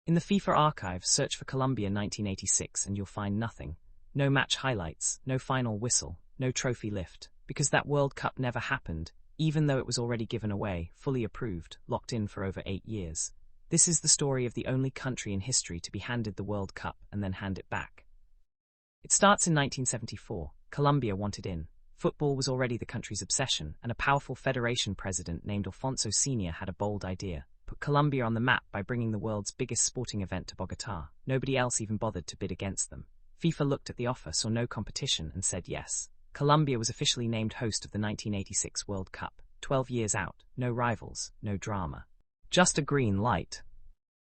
In the FIFA archive, search for Colombia 1986 and you'll find nothing. No match highlights, no final whistle, no trophy lift, because that World Cup never happened, even though it was already given away, fully approved, locked in for over 8 years. This is the story of the only country in history to be handed the World Cup and then hand it back. It starts in 1974. Colombia wanted in. Football was already the country's obsession, and a powerful federation president named Alfonso Sr. had a bold idea: put Colombia on the map by bringing the world's biggest sporting event to Bogotá. Nobody else even bothered to bid against them. FIFA looked at the offer, saw no competition, and said yes. Colombia was officially named host of the 1986 World Cup. 12 years out, no rivals, no drama. Just a green light.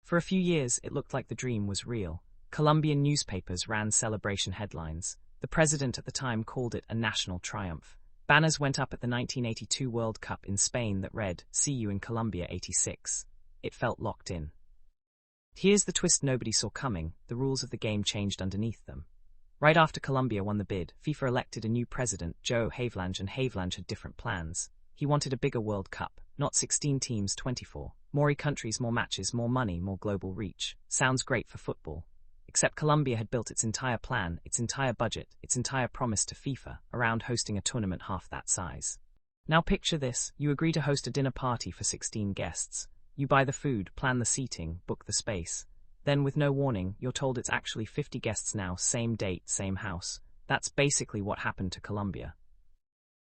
For a few years, it looked like the dream was real. Colombian newspapers ran celebration headlines. The president at the time called it a national triumph. Banners went up at the 1982 World Cup in Spain that read, "See you in Colombia '86. It felt locked in. Here's the twist nobody saw coming: the rules of the game changed underneath them. Right after Colombia won the bid, FIFA elected a new president, Joe Havelange, and Havelange had different plans. He wanted a bigger World Cup, not 16 teams, 24. More countries, more matches, more money, more global reach. Sounds great for football. Except Colombia had built its entire plan, its entire budget, its entire promise to FIFA, around hosting a tournament half that size. Now picture this: you agree to host a dinner party for 16 guests. You buy the food, plan the seating, book the space. Then, with no warning, you're told it's actually 50 guests now, same date, same house. That's basically what happened to Colombia.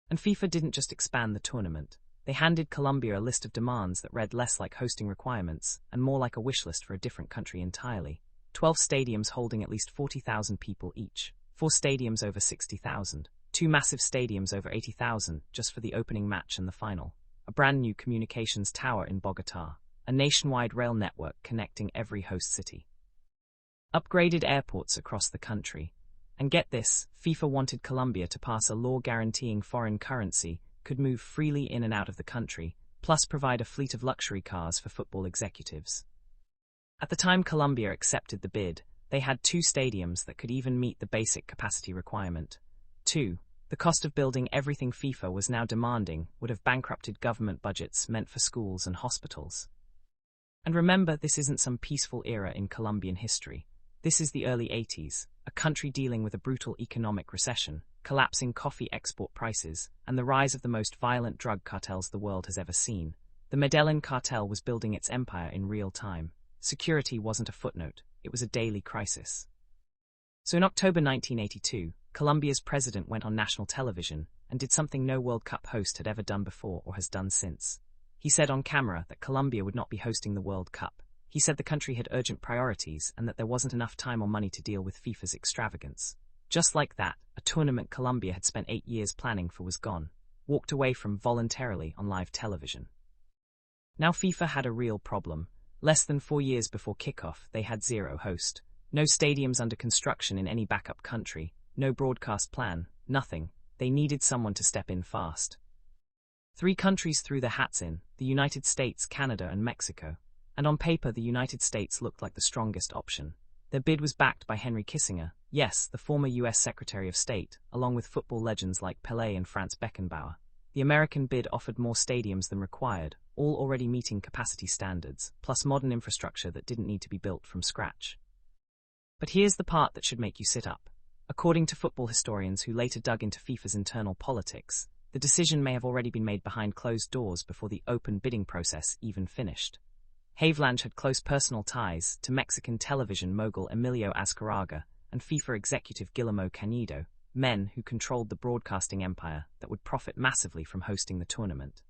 And FIFA didn't just expand the tournament. They handed Colombia a list of demands that read less like hosting requirements and more like a wish list for a different country entirely. 12 stadiums holding at least 40,000 people each. 4 stadiums over 60,000. 2 massive stadiums over 80,000 just for the opening match and the final. A brand new communications tower in Bogotá. A nationwide rail network connecting every host city. Upgraded airports across the country. And get this, FIFA wanted Colombia to pass a law guaranteeing foreign currency could move freely in and out of the country, plus provide a fleet of luxury cars for football executives. At the time Colombia accepted the bid, they had 2 stadiums that could even meet the basic capacity requirement. 2. The cost of building everything FIFA was now demanding would have bankrupted government budgets meant for schools and hospitals. And remember, this isn't some peaceful era in Colombian history. This is the early 80s, a country dealing with a brutal economic recession, collapsing coffee export prices, and the rise of the most violent drug cartels the world has ever seen. The Medellin cartel was building its empire in real time. Security wasn't a footnote, it was a daily crisis. So in October 1982, Colombia's president went on national television and did something no World Cup host had ever done before or has done since. He said on camera that Colombia would not be hosting the World Cup. He said the country had urgent priorities and that there wasn't enough time or money to deal with FIFA's extravagance. Just like that, a tournament Colombia had spent 8 years planning for was gone, walked away from voluntarily on live television. Now FIFA had a real problem. Less than 4 years before kickoff, they had 0 host. No stadiums under construction in any backup country, no broadcast plan, nothing. They needed someone to step in fast. 3 countries threw their hats in: the United States, Canada, and Mexico. And on paper, the United States looked like the strongest option. Their bid was backed by Henry Kissinger, yes, the former U.S. Secretary of State, along with football legends like Pelé and Franz Beckenbauer. The American bid offered more stadiums than required, all already meeting capacity standards, plus modern infrastructure that didn't need to be built from scratch. But here's the part that should make you sit up. According to football historians who later dug into FIFA's internal politics, the decision may have already been made behind closed doors before the open bidding process even finished. Havelange had close personal ties to Mexican television mogul Emilio Azcárraga and FIFA executive Guillermo Cañedo, men who controlled the broadcasting empire that would profit massively from hosting the tournament.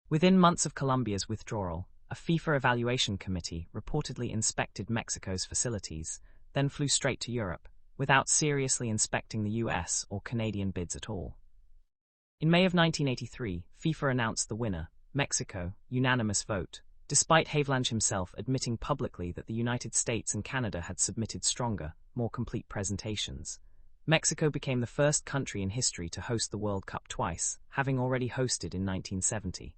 Within months of Colombia's withdrawal, a FIFA evaluation committee reportedly inspected Mexico's facilities, then flew straight to Europe, without seriously inspecting the US or Canadian bids at all. In May of 1983, FIFA announced the winner, Mexico, unanimous vote, despite Havelange himself admitting publicly that the United States and Canada had submitted stronger, more complete presentations. Mexico became the first country in history to host the World Cup twice, having already hosted in 1970.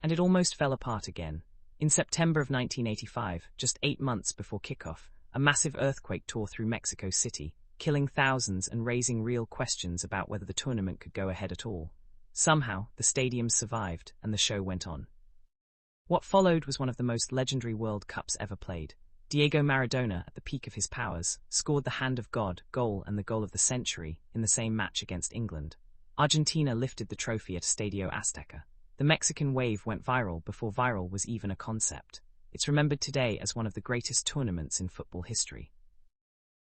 And it almost fell apart again. In September of 1985, just 8 months before kickoff, a massive earthquake tore through Mexico City, killing thousands and raising real questions about whether the tournament could go ahead at all. Somehow, the stadium survived and the show went on. What followed was one of the most legendary World Cups ever played. Diego Maradona, at the peak of his powers, scored the Hand of God goal and the goal of the century in the same match against England. Argentina lifted the trophy at Estadio Azteca. The Mexican wave went viral before viral was even a concept. It's remembered today as one of the greatest tournaments in football history.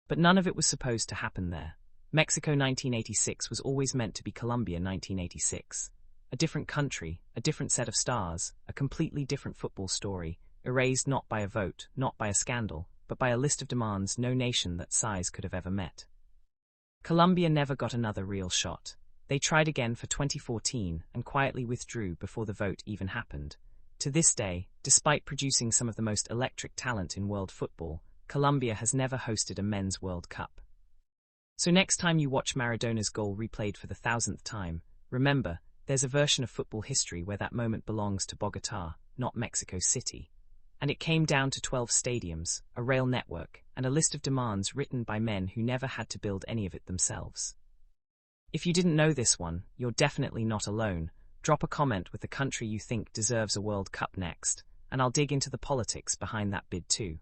But none of it was supposed to happen there. Mexico 1986 was always meant to be Colombia 1986. A different country, a different set of stars, a completely different football story, erased not by a vote, not by a scandal, but by a list of demands no nation that size could have ever met. Colombia never got another real shot. They tried again for 2014 and quietly withdrew before the vote even happened. To this day, despite producing some of the most electric talent in world football, Colombia has never hosted a men's World Cup. So next time you watch Maradona's goal replayed for the 1000th time, remember, there's a version of football history where that moment belongs to Bogotá, not Mexico City. And it came down to 12 stadiums, a rail network, and a list of demands written by men who never had to build any of it themselves. If you didn't know this one, you're definitely not alone. Drop a comment with the country you think deserves a World Cup next, and I'll dig into the politics behind that bid too.